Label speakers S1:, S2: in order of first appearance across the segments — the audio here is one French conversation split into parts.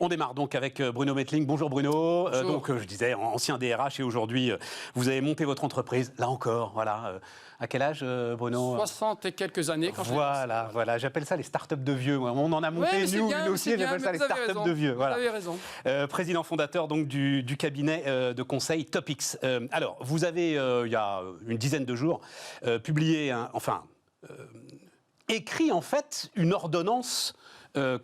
S1: On démarre donc avec Bruno Mettling. Bonjour Bruno.
S2: Bonjour.
S1: Je disais, ancien DRH et aujourd'hui, vous avez monté votre entreprise. Là encore, voilà. À quel âge, Bruno?
S2: 60 et quelques années quand
S1: Voilà. J'appelle ça les startups de vieux. Moi. On en a monté, nous aussi, j'appelle ça les startups de vieux. Voilà.
S2: Vous avez raison.
S1: Président fondateur donc, du cabinet de conseil TopX. Alors, vous avez, il y a une dizaine de jours, publié, écrit en fait une ordonnance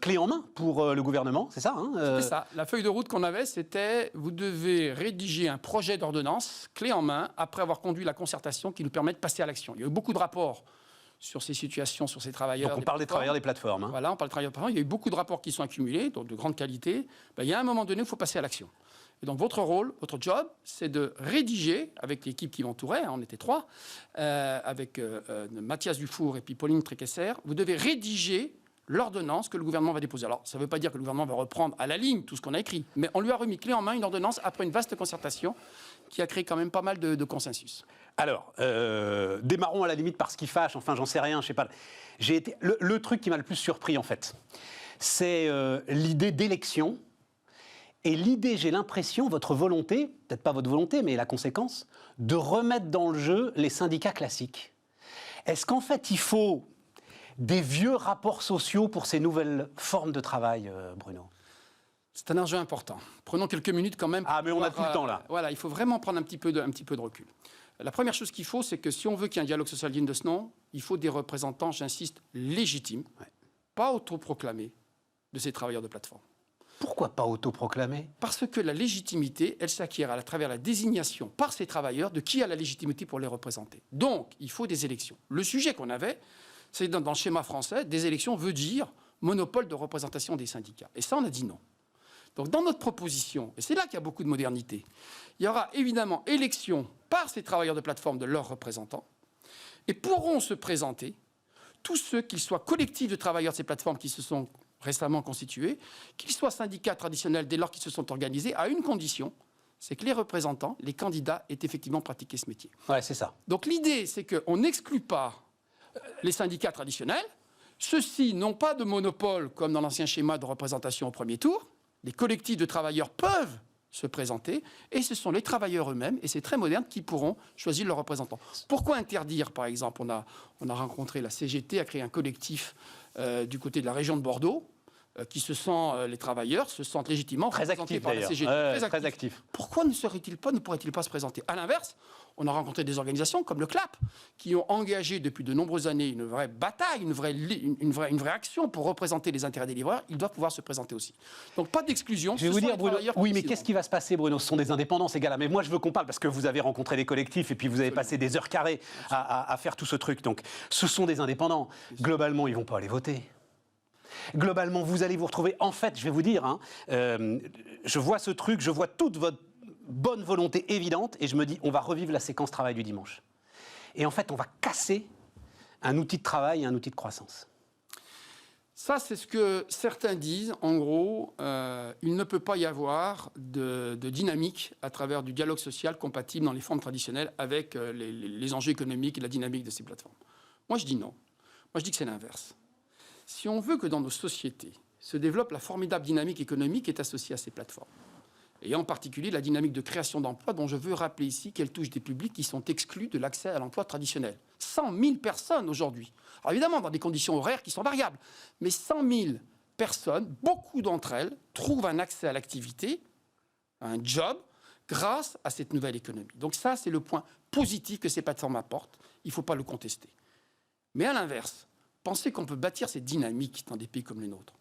S1: clé en main pour le gouvernement, c'est ça
S2: C'est ça. La feuille de route qu'on avait, c'était vous devez rédiger un projet d'ordonnance clé en main après avoir conduit la concertation qui nous permet de passer à l'action. Il y a eu beaucoup de rapports sur ces situations, sur ces travailleurs.
S1: Donc on parle des travailleurs des plateformes.
S2: Voilà, on parle des travailleurs des plateformes. Il y a eu beaucoup de rapports qui sont accumulés, donc de grande qualité. Il y a un moment donné où il faut passer à l'action. Et donc votre rôle, votre job, c'est de rédiger, avec l'équipe qui m'entourait, on était 3, avec Mathias Dufour et puis Pauline Tréquesser, vous devez rédiger l'ordonnance que le gouvernement va déposer. Alors, ça ne veut pas dire que le gouvernement va reprendre à la ligne tout ce qu'on a écrit, mais on lui a remis clé en main une ordonnance après une vaste concertation qui a créé quand même pas mal de consensus.
S1: Alors, démarrons à la limite par ce qui fâche, enfin j'en sais rien, je sais pas. Le truc qui m'a le plus surpris en fait, c'est l'idée d'élection et l'idée, j'ai l'impression, votre volonté, peut-être pas votre volonté, mais la conséquence, de remettre dans le jeu les syndicats classiques. Est-ce qu'en fait il faut des vieux rapports sociaux pour ces nouvelles formes de travail, Bruno?
S2: C'est un enjeu important. Prenons quelques minutes quand même.
S1: Ah, mais on a tout le temps, là.
S2: Voilà, il faut vraiment prendre un petit peu de recul. La première chose qu'il faut, c'est que si on veut qu'il y ait un dialogue social digne de ce nom, il faut des représentants, j'insiste, légitimes, pas autoproclamés, de ces travailleurs de plateforme.
S1: Pourquoi pas autoproclamés?
S2: Parce que la légitimité, elle s'acquiert à travers la désignation par ces travailleurs de qui a la légitimité pour les représenter. Donc, il faut des élections. Le sujet qu'on avait, c'est dans le schéma français, des élections veut dire monopole de représentation des syndicats. Et ça, on a dit non. Donc, dans notre proposition, et c'est là qu'il y a beaucoup de modernité, il y aura évidemment élection par ces travailleurs de plateforme de leurs représentants, et pourront se présenter tous ceux, qu'ils soient collectifs de travailleurs de ces plateformes qui se sont récemment constitués, qu'ils soient syndicats traditionnels dès lors qu'ils se sont organisés, à une condition, c'est que les représentants, les candidats, aient effectivement pratiqué ce métier.
S1: Ouais, c'est ça.
S2: Donc l'idée, c'est qu'on n'exclut pas les syndicats traditionnels. Ceux-ci n'ont pas de monopole, comme dans l'ancien schéma de représentation au premier tour. Les collectifs de travailleurs peuvent se présenter, et ce sont les travailleurs eux-mêmes, et c'est très moderne, qui pourront choisir leurs représentants. Pourquoi interdire, par exemple, on a rencontré la CGT, a créé un collectif du côté de la région de Bordeaux, qui les travailleurs se sentent légitimement représentés par la CGT.
S1: Très actif.
S2: Pourquoi ne pourraient-ils pas se présenter? À l'inverse, on a rencontré des organisations comme le CLAP, qui ont engagé depuis de nombreuses années une vraie bataille, une vraie action pour représenter les intérêts des livreurs. Ils doivent pouvoir se présenter aussi. Donc pas d'exclusion.
S1: Je vais vous dire, Bruno, oui, mais qu'est-ce qui va se passer, Bruno? Ce sont des indépendants, ces gars-là. Mais moi, je veux qu'on parle, parce que vous avez rencontré des collectifs et puis vous avez passé des heures carrées à faire tout ce truc. Donc, ce sont des indépendants. Globalement, ils ne vont pas aller voter. Globalement, vous allez vous retrouver... En fait, je vais vous dire, je vois ce truc, je vois toute votre bonne volonté évidente et je me dis, on va revivre la séquence travail du dimanche. Et en fait, on va casser un outil de travail et un outil de croissance.
S2: Ça, c'est ce que certains disent. En gros, il ne peut pas y avoir de dynamique à travers du dialogue social compatible dans les formes traditionnelles avec les enjeux économiques et la dynamique de ces plateformes. Moi, je dis non. Moi, je dis que c'est l'inverse. Si on veut que dans nos sociétés se développe la formidable dynamique économique qui est associée à ces plateformes, et en particulier la dynamique de création d'emplois dont je veux rappeler ici qu'elle touche des publics qui sont exclus de l'accès à l'emploi traditionnel. 100 000 personnes aujourd'hui. Alors évidemment, dans des conditions horaires qui sont variables, mais 100 000 personnes, beaucoup d'entre elles, trouvent un accès à l'activité, à un job, grâce à cette nouvelle économie. Donc ça, c'est le point positif que ces plateformes apportent. Il ne faut pas le contester. Mais à l'inverse, penser qu'on peut bâtir cette dynamique dans des pays comme les nôtres,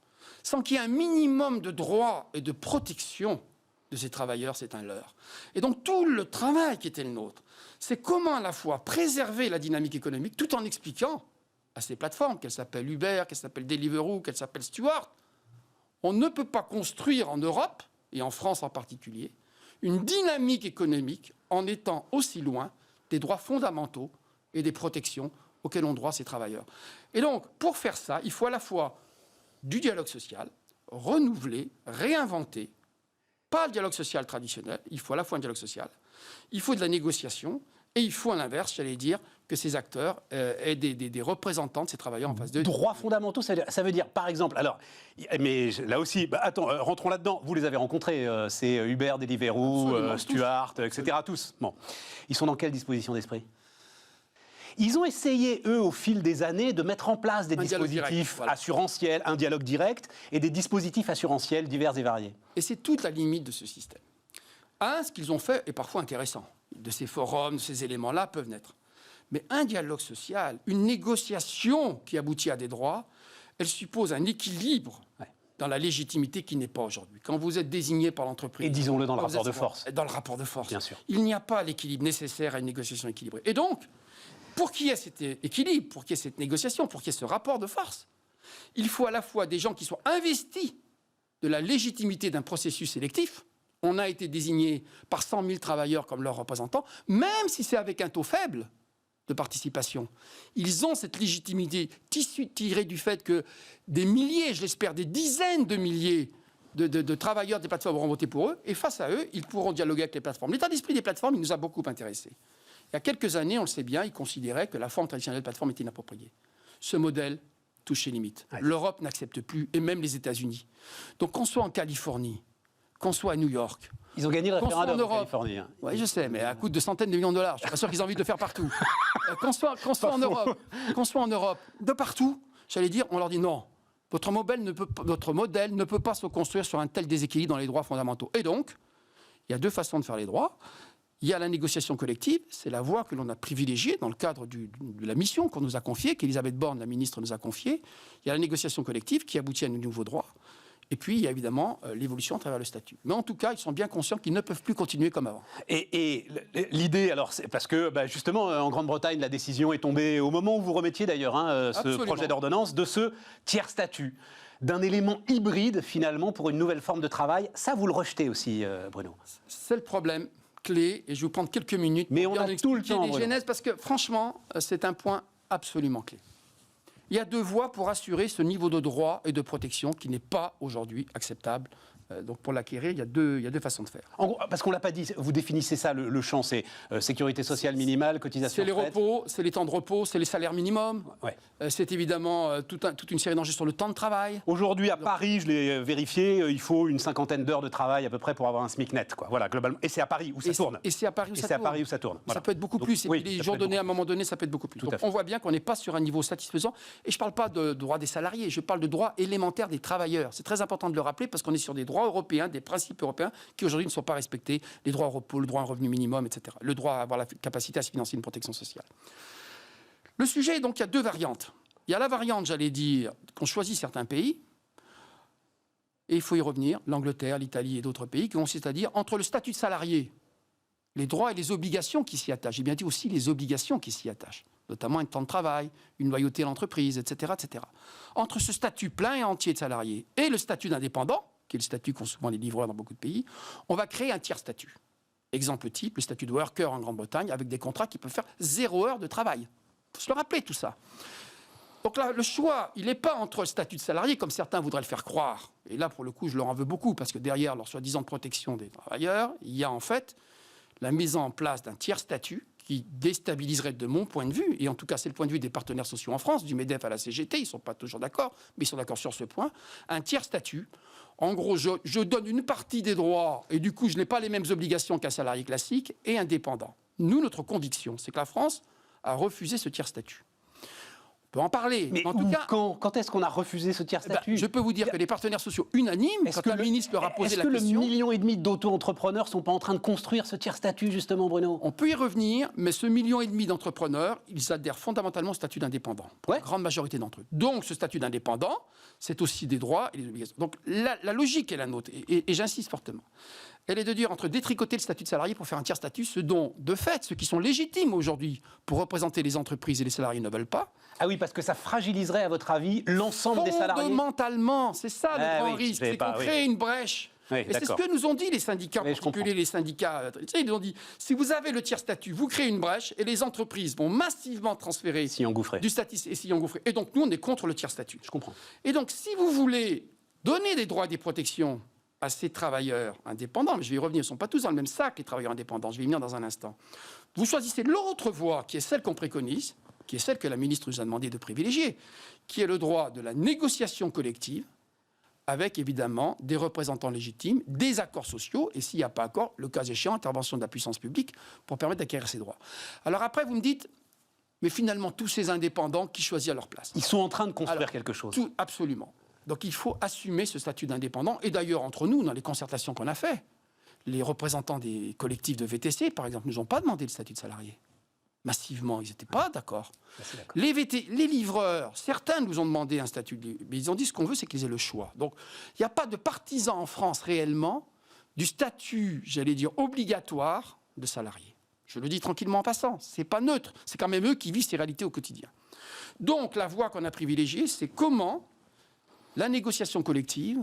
S2: sans qu'il y ait un minimum de droits et de protection de ces travailleurs, c'est un leurre. Et donc tout le travail qui était le nôtre, c'est comment à la fois préserver la dynamique économique tout en expliquant à ces plateformes, qu'elles s'appellent Uber, qu'elles s'appellent Deliveroo, qu'elles s'appellent Steward, on ne peut pas construire en Europe, et en France en particulier, une dynamique économique en étant aussi loin des droits fondamentaux et des protections auxquels ont droit ces travailleurs. Et donc, pour faire ça, il faut à la fois du dialogue social, renouveler, réinventer, pas le dialogue social traditionnel, il faut à la fois un dialogue social, il faut de la négociation, et il faut à l'inverse, j'allais dire, que ces acteurs aient des représentants de ces travailleurs en face d'eux.
S1: Droits fondamentaux, ça veut dire, par exemple, alors, mais là aussi, rentrons là-dedans, vous les avez rencontrés, c'est Uber, Deliveroo, Stuart, etc., tous. Bon. Ils sont dans quelle disposition d'esprit ? Ils ont essayé, eux, au fil des années, de mettre en place des dispositifs assurantiels, un dialogue direct, et des dispositifs assurantiels divers et variés.
S2: Et c'est toute la limite de ce système. Ce qu'ils ont fait est parfois intéressant. De ces forums, de ces éléments-là peuvent naître. Mais un dialogue social, une négociation qui aboutit à des droits, elle suppose un équilibre dans la légitimité qui n'est pas aujourd'hui. Quand vous êtes désigné par l'entreprise...
S1: Et disons-le dans le rapport de force.
S2: Dans le rapport de force.
S1: Bien sûr.
S2: Il n'y a pas l'équilibre nécessaire à une négociation équilibrée. Et donc, pour qu'il y ait cet équilibre, pour qu'il y ait cette négociation, pour qu'il y ait ce rapport de force, il faut à la fois des gens qui soient investis de la légitimité d'un processus sélectif. On a été désigné par 100 000 travailleurs comme leurs représentants, même si c'est avec un taux faible de participation. Ils ont cette légitimité tirée du fait que des milliers, je l'espère, des dizaines de milliers de travailleurs des plateformes auront voté pour eux, et face à eux, ils pourront dialoguer avec les plateformes. L'état d'esprit des plateformes, il nous a beaucoup intéressés. Il y a quelques années, on le sait bien, ils considéraient que la forme traditionnelle de plateforme était inappropriée. Ce modèle touche ses limites. L'Europe n'accepte plus, et même les États-Unis. Donc qu'on soit en Californie, qu'on soit à New York...
S1: Ils ont gagné le référendum en Californie.
S2: Oui, je sais, mais à coût de centaines de millions de dollars. Je ne suis pas sûr qu'ils aient envie de le faire partout. Qu'on soit en Europe, de partout, j'allais dire, on leur dit non. Votre modèle ne peut pas se construire sur un tel déséquilibre dans les droits fondamentaux. Et donc, il y a deux façons de faire les droits. Il y a la négociation collective, c'est la voie que l'on a privilégiée dans le cadre de la mission qu'on nous a confiée, qu'Elisabeth Borne, la ministre, nous a confiée. Il y a la négociation collective qui aboutit à de nouveaux droits. Et puis, il y a évidemment l'évolution à travers le statut. Mais en tout cas, ils sont bien conscients qu'ils ne peuvent plus continuer comme avant.
S1: Et l'idée, alors, c'est parce que justement, en Grande-Bretagne, la décision est tombée au moment où vous remettiez d'ailleurs ce projet d'ordonnance de ce tiers-statut, d'un élément hybride finalement pour une nouvelle forme de travail. Ça, vous le rejetez aussi, Bruno ?
S2: C'est le problème clé, et je vais vous prendre quelques minutes
S1: mais on a tout le temps,
S2: les genèses, parce que franchement, c'est un point absolument clé. Il y a deux voies pour assurer ce niveau de droit et de protection qui n'est pas aujourd'hui acceptable. Donc pour l'acquérir, il y a deux façons de faire.
S1: En gros, parce qu'on ne l'a pas dit, vous définissez ça, le champ, c'est sécurité sociale minimale, cotisation
S2: retraite. C'est les
S1: retraite.
S2: repos, c'est les temps de repos, c'est les salaires minimums.
S1: Ouais.
S2: C'est évidemment toute une série d'enjeux sur le temps de travail.
S1: Aujourd'hui, à Paris, je l'ai vérifié, il faut une cinquantaine d'heures de travail à peu près pour avoir un SMIC net. Quoi. Voilà, globalement. Et c'est à Paris où ça tourne.
S2: Et c'est à Paris où ça tourne.
S1: Voilà.
S2: Ça peut être beaucoup plus.
S1: Oui,
S2: et puis les jours donnés, à un moment donné, ça peut être beaucoup plus. Donc on voit bien qu'on n'est pas sur un niveau satisfaisant. Et je ne parle pas de droits des salariés, je parle de droits élémentaires des travailleurs. C'est très important de le rappeler parce qu'on est sur des droits européens, des principes européens qui aujourd'hui ne sont pas respectés. Les droits au repos, le droit à un revenu minimum, etc. Le droit à avoir la capacité à se financer une protection sociale. Le sujet, donc, il y a deux variantes. Il y a la variante, j'allais dire, qu'on choisit certains pays, et il faut y revenir, l'Angleterre, l'Italie et d'autres pays, qui consiste à dire, entre le statut de salarié, les droits et les obligations qui s'y attachent, j'ai bien dit aussi les obligations qui s'y attachent, notamment un temps de travail, une loyauté à l'entreprise, etc., etc. Entre ce statut plein et entier de salarié et le statut d'indépendant, qui est le statut qu'ont souvent les livreurs dans beaucoup de pays, on va créer un tiers statut. Exemple type, le statut de worker en Grande-Bretagne, avec des contrats qui peuvent faire 0 heure de travail. Il faut se le rappeler, tout ça. Donc là, le choix, il n'est pas entre le statut de salarié, comme certains voudraient le faire croire. Et là, pour le coup, je leur en veux beaucoup, parce que derrière leur soi-disant protection des travailleurs, il y a en fait la mise en place d'un tiers statut qui déstabiliserait de mon point de vue, et en tout cas c'est le point de vue des partenaires sociaux en France, du MEDEF à la CGT, ils ne sont pas toujours d'accord, mais ils sont d'accord sur ce point, un tiers statut. En gros, je donne une partie des droits, et du coup je n'ai pas les mêmes obligations qu'un salarié classique et indépendant. Nous, notre conviction, c'est que la France a refusé ce tiers statut. On peut en parler.
S1: Mais
S2: en tout cas,
S1: quand est-ce qu'on a refusé ce tiers statut ?
S2: Je peux vous dire que les partenaires sociaux unanimes, quand le ministre leur a posé la question...
S1: Est-ce que le 1,5 million d'auto-entrepreneurs ne sont pas en train de construire ce tiers statut, justement, Bruno ?
S2: On peut y revenir, mais ce 1,5 million d'entrepreneurs, ils adhèrent fondamentalement au statut d'indépendant, pour la grande majorité d'entre eux. Donc ce statut d'indépendant, c'est aussi des droits et des obligations. Donc la logique est la nôtre, et j'insiste fortement. Elle est de dire entre détricoter le statut de salarié pour faire un tiers statut, ce dont, de fait, ceux qui sont légitimes aujourd'hui pour représenter les entreprises et les salariés ne veulent pas.
S1: Ah oui, parce que ça fragiliserait, à votre avis, l'ensemble des salariés.
S2: Fondamentalement, c'est ça le grand risque, c'est qu'on crée une brèche.
S1: Oui,
S2: et c'est ce que nous ont dit les syndicats, en particulier les syndicats. Ils nous ont dit, si vous avez le tiers statut, vous créez une brèche et les entreprises vont massivement transférer du statut et s'y engouffrer. Et donc nous, on est contre le tiers statut.
S1: Je comprends.
S2: Et donc, si vous voulez donner des droits et des protections à ces travailleurs indépendants, mais je vais y revenir, ils ne sont pas tous dans le même sac, les travailleurs indépendants, je vais y venir dans un instant. Vous choisissez l'autre voie, qui est celle qu'on préconise, qui est celle que la ministre nous a demandé de privilégier, qui est le droit de la négociation collective, avec évidemment des représentants légitimes, des accords sociaux, et s'il n'y a pas accord, le cas échéant, intervention de la puissance publique pour permettre d'acquérir ces droits. Alors après, vous me dites, mais finalement, tous ces indépendants qui choisissent à leur place.
S1: Ils sont en train de construire quelque chose.
S2: Absolument. Donc il faut assumer ce statut d'indépendant. Et d'ailleurs, entre nous, dans les concertations qu'on a faites, les représentants des collectifs de VTC, par exemple, ne nous ont pas demandé le statut de salarié. Massivement, ils n'étaient pas d'accord. Les livreurs, certains nous ont demandé un statut, mais ils ont dit ce qu'on veut, c'est qu'ils aient le choix. Donc il n'y a pas de partisans en France réellement du statut, j'allais dire, obligatoire de salarié. Je le dis tranquillement en passant, c'est pas neutre, c'est quand même eux qui vivent ces réalités au quotidien. Donc la voie qu'on a privilégiée, c'est comment la négociation collective,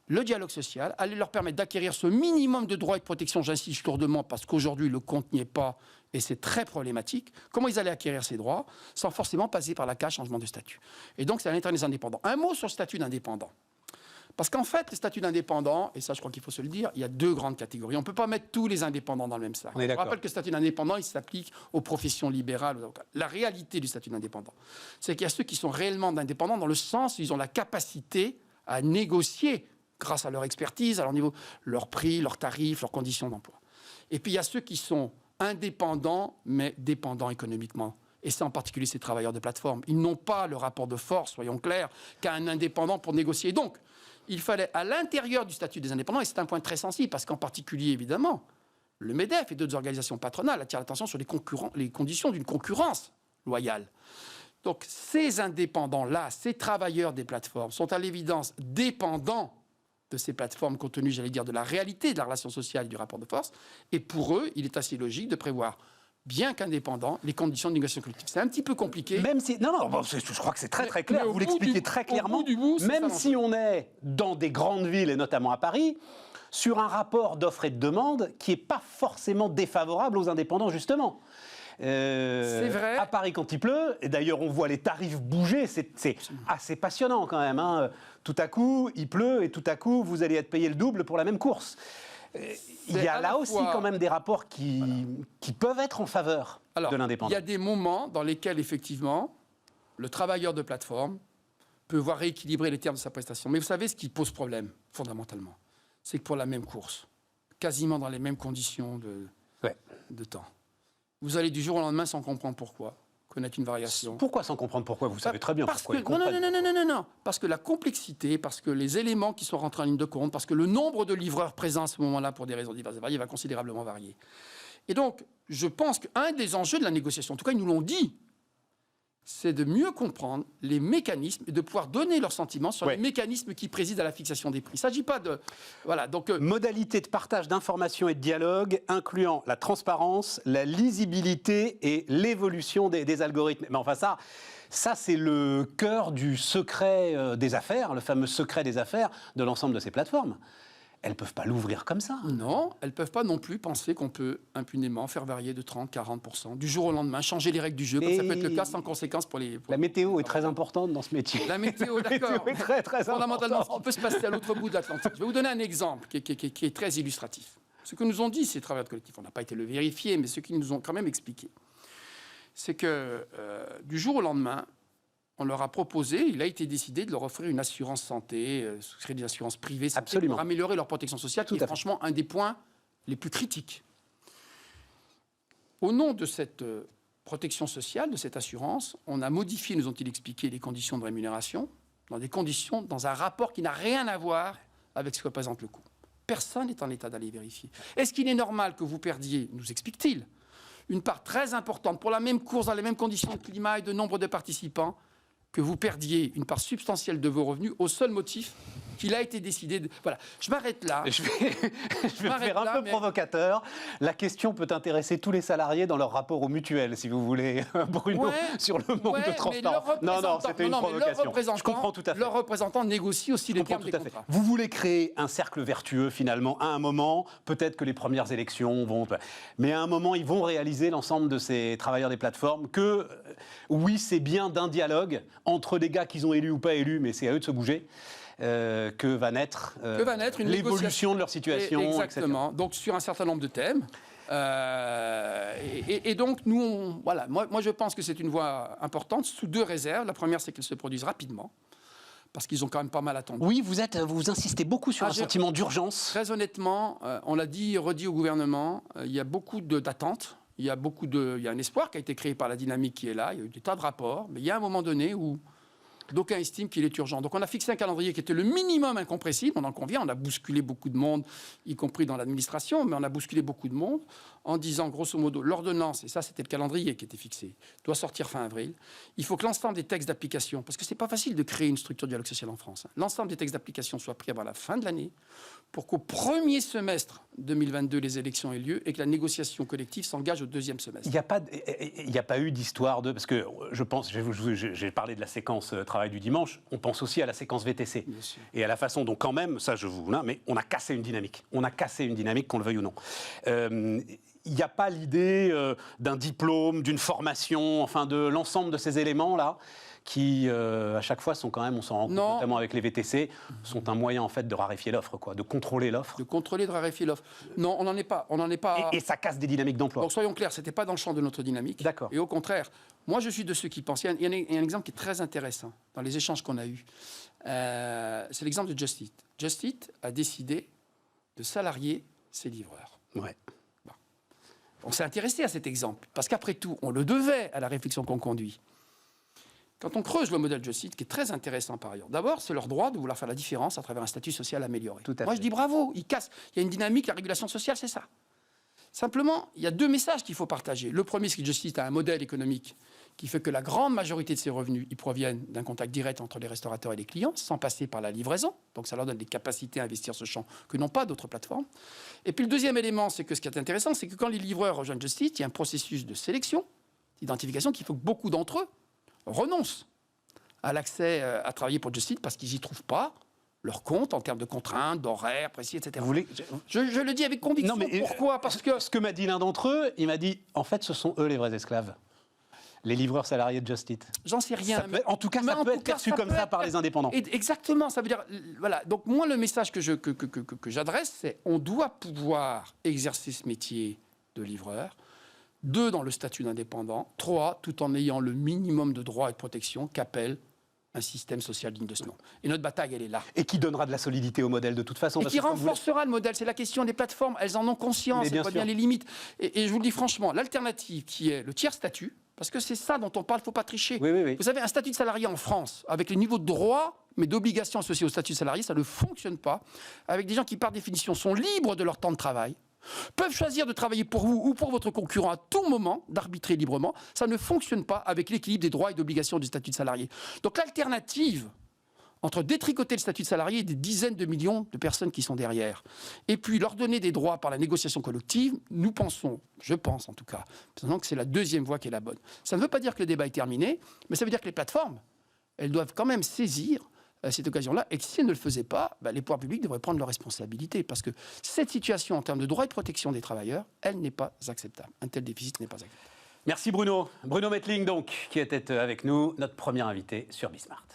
S2: le dialogue social, allait leur permettre d'acquérir ce minimum de droits et de protection, j'insiste lourdement, parce qu'aujourd'hui le compte n'y est pas, et c'est très problématique, comment ils allaient acquérir ces droits, sans forcément passer par la case changement de statut. Et donc c'est à l'intérieur des indépendants. Un mot sur le statut d'indépendant. Parce qu'en fait, le statut d'indépendant, et ça je crois qu'il faut se le dire, il y a deux grandes catégories. On ne peut pas mettre tous les indépendants dans le même sac. Je rappelle que le statut d'indépendant, il s'applique aux professions libérales. La réalité du statut d'indépendant, c'est qu'il y a ceux qui sont réellement indépendants dans le sens où ils ont la capacité à négocier, grâce à leur expertise, à leur niveau, leur prix, leurs tarifs, leurs conditions d'emploi. Et puis il y a ceux qui sont indépendants, mais dépendants économiquement. Et c'est en particulier ces travailleurs de plateforme. Ils n'ont pas le rapport de force, soyons clairs, qu'à un indépendant pour négocier. Donc, il fallait, à l'intérieur du statut des indépendants, et c'est un point très sensible, parce qu'en particulier, évidemment, le MEDEF et d'autres organisations patronales attirent l'attention sur les conditions d'une concurrence loyale. Donc, ces indépendants-là, ces travailleurs des plateformes, sont à l'évidence dépendants de ces plateformes, compte tenu, j'allais dire, de la réalité de la relation sociale et du rapport de force. Et pour eux, il est assez logique de prévoir, bien qu'indépendants, les conditions de négociation collective. C'est un petit peu compliqué.
S1: Même si... Non, bon, je crois que c'est très très clair. Vous l'expliquez très clairement.
S2: Bout,
S1: même si on est dans des grandes villes, et notamment à Paris, sur un rapport d'offre et de demande qui n'est pas forcément défavorable aux indépendants, justement.
S2: C'est vrai.
S1: À Paris, quand il pleut, et d'ailleurs on voit les tarifs bouger, c'est assez passionnant quand même. Hein. Tout à coup, il pleut et tout à coup, vous allez être payé le double pour la même course. Il y a là aussi quand même des rapports qui peuvent être en faveur de l'indépendant.
S2: Il y a des moments dans lesquels, effectivement, le travailleur de plateforme peut voir rééquilibrer les termes de sa prestation. Mais vous savez ce qui pose problème, fondamentalement, c'est que pour la même course, quasiment dans les mêmes conditions de temps, vous allez du jour au lendemain, sans comprendre pourquoi, connaître une variation.
S1: Pourquoi sans comprendre pourquoi? Vous savez très bien pourquoi.
S2: Non. Parce que la complexité, parce que les éléments qui sont rentrés en ligne de compte, parce que le nombre de livreurs présents à ce moment-là, pour des raisons diverses et variées, va considérablement varier. Et donc, je pense qu'un des enjeux de la négociation, en tout cas, ils nous l'ont dit, c'est de mieux comprendre les mécanismes et de pouvoir donner leurs sentiments sur les mécanismes qui président à la fixation des prix. Il ne s'agit pas de... Voilà, donc...
S1: Modalité de partage d'informations et de dialogue, incluant la transparence, la lisibilité et l'évolution des algorithmes. Mais enfin, ça c'est le cœur du secret des affaires, le fameux secret des affaires de l'ensemble de ces plateformes. Elles ne peuvent pas l'ouvrir comme ça.
S2: Non, elles ne peuvent pas non plus penser qu'on peut impunément faire varier de 30-40% du jour au lendemain, changer les règles du jeu, comme ça peut être le cas sans conséquence pour les...
S1: La météo est très importante dans ce métier.
S2: La météo, d'accord.
S1: La météo est très, très
S2: fondamentalement, on peut se passer à l'autre bout de l'Atlantique. Je vais vous donner un exemple qui est très illustratif. Ce que nous ont dit ces travailleurs collectifs, on n'a pas été le vérifier, mais ce qu'ils nous ont quand même expliqué, c'est que du jour au lendemain, on leur a proposé, il a été décidé de leur offrir une assurance santé, souscrire des assurances privées, pour améliorer leur protection sociale, qui est franchement un des points les plus critiques. Au nom de cette protection sociale, de cette assurance, on a modifié, nous ont-ils expliqué, les conditions de rémunération, dans un rapport qui n'a rien à voir avec ce que représente le coût. Personne n'est en état d'aller vérifier. Est-ce qu'il est normal que vous perdiez, nous explique-t-il, une part très importante pour la même course, dans les mêmes conditions de climat et de nombre de participants, que vous perdiez une part substantielle de vos revenus au seul motif qu'il a été décidé de... Voilà, je m'arrête là.
S1: Je vais faire un peu provocateur. La question peut intéresser tous les salariés dans leur rapport aux mutuelles, si vous voulez, Bruno, sur le manque de transparence. Non, c'était une provocation. Je comprends tout à fait.
S2: Leurs représentants négocient aussi les termes des contrats.
S1: Vous voulez créer un cercle vertueux, finalement. À un moment, peut-être que les premières élections vont... Mais à un moment, ils vont réaliser, l'ensemble de ces travailleurs des plateformes, que oui, c'est bien d'un dialogue entre des gars qu'ils ont élus ou pas élus, mais c'est à eux de se bouger. que va naître,
S2: une
S1: l'évolution de leur situation.
S2: Exactement.
S1: Etc.
S2: Donc sur un certain nombre de thèmes. Et donc nous, voilà, moi je pense que c'est une voie importante sous deux réserves. La première, c'est qu'elle se produise rapidement. Parce qu'ils ont quand même pas mal attendu.
S1: Oui, vous insistez beaucoup sur un sentiment d'urgence.
S2: Très honnêtement, on l'a redit au gouvernement, il y a beaucoup d'attentes, il y a un espoir qui a été créé par la dynamique qui est là, il y a eu des tas de rapports, mais il y a un moment donné où d'aucuns estiment qu'il est urgent. Donc on a fixé un calendrier qui était le minimum incompressible, on en convient, on a bousculé beaucoup de monde, y compris dans l'administration, mais on a bousculé beaucoup de monde en disant, grosso modo, l'ordonnance, et ça c'était le calendrier qui était fixé, doit sortir fin avril. Il faut que l'ensemble des textes d'application, parce que c'est pas facile de créer une structure de dialogue social en France, l'ensemble des textes d'application soient pris avant la fin de l'année, pour qu'au premier semestre 2022, les élections aient lieu et que la négociation collective s'engage au deuxième semestre.
S1: Il n'y a pas eu d'histoire de... Parce que je pense, j'ai parlé de la séquence travail du dimanche, on pense aussi à la séquence VTC. Et à la façon dont quand même, ça je vous... mais on a cassé une dynamique. On a cassé une dynamique, qu'on le veuille ou non. Il n'y a pas l'idée d'un diplôme, d'une formation, enfin de l'ensemble de ces éléments-là qui, à chaque fois, sont quand même, on s'en rend compte, notamment avec les VTC, sont un moyen, en fait, de raréfier l'offre, quoi, de contrôler l'offre.
S2: De contrôler, de raréfier l'offre. Non, on n'en est pas.
S1: Et ça casse des dynamiques d'emploi.
S2: Donc, soyons clairs, ce n'était pas dans le champ de notre dynamique.
S1: D'accord.
S2: Et au contraire, moi, je suis de ceux qui pensent... Il y a un exemple qui est très intéressant dans les échanges qu'on a eus. C'est l'exemple de Just Eat. Just Eat a décidé de salarier ses livreurs.
S1: Ouais.
S2: Bon. On s'est intéressé à cet exemple, parce qu'après tout, on le devait à la réflexion qu'on conduit. Quand on creuse le modèle Just Eat, qui est très intéressant par ailleurs, d'abord, c'est leur droit de vouloir faire la différence à travers un statut social amélioré. Moi, je dis bravo, ils cassent. Il y a une dynamique, la régulation sociale, c'est ça. Simplement, il y a deux messages qu'il faut partager. Le premier, c'est que Just Eat a un modèle économique qui fait que la grande majorité de ses revenus, ils proviennent d'un contact direct entre les restaurateurs et les clients, sans passer par la livraison. Donc ça leur donne des capacités à investir ce champ que n'ont pas d'autres plateformes. Et puis le deuxième élément, c'est que ce qui est intéressant, c'est que quand les livreurs rejoignent Just Eat, il y a un processus de sélection, d'identification, qu'il faut que beaucoup d'entre eux renoncent à l'accès à travailler pour Just Eat parce qu'ils n'y trouvent pas leur compte en termes de contraintes, d'horaires précis, etc. Je le dis avec conviction.
S1: Non, mais
S2: pourquoi ? Parce que...
S1: Ce que m'a dit l'un d'entre eux, il m'a dit, en fait, ce sont eux les vrais esclaves. Les livreurs salariés de Just Eat.
S2: J'en sais rien.
S1: En tout cas, ça peut être perçu comme ça par les indépendants.
S2: Exactement, ça veut dire... Voilà. Donc moi, le message que j'adresse, c'est on doit pouvoir exercer ce métier de livreur. 2, dans le statut d'indépendant. 3, tout en ayant le minimum de droits et de protection qu'appelle un système social digne de ce nom. Et notre bataille, elle est là.
S1: Et qui donnera de la solidité au modèle de toute façon.
S2: Et qui renforcera le modèle. C'est la question des plateformes. Elles en ont conscience, elles voient bien les limites. Et je vous le dis franchement, l'alternative qui est le tiers statut, parce que c'est ça dont on parle, il ne faut pas tricher.
S1: Oui.
S2: Vous savez, un statut de salarié en France, avec les niveaux de droits, mais d'obligations associées au statut de salarié, ça ne fonctionne pas. Avec des gens qui, par définition, sont libres de leur temps de travail, peuvent choisir de travailler pour vous ou pour votre concurrent à tout moment, d'arbitrer librement. Ça ne fonctionne pas avec l'équilibre des droits et d'obligations du statut de salarié. Donc l'alternative entre détricoter le statut de salarié et des dizaines de millions de personnes qui sont derrière, et puis leur donner des droits par la négociation collective, nous pensons, je pense en tout cas, que c'est la deuxième voie qui est la bonne. Ça ne veut pas dire que le débat est terminé, mais ça veut dire que les plateformes, elles doivent quand même saisir cette occasion-là, et que si elles ne le faisaient pas, les pouvoirs publics devraient prendre leurs responsabilités, parce que cette situation en termes de droits et de protection des travailleurs, elle n'est pas acceptable. Un tel déficit n'est pas acceptable.
S1: Merci Bruno. Bruno Mettling, donc, qui était avec nous, notre premier invité sur Bismart.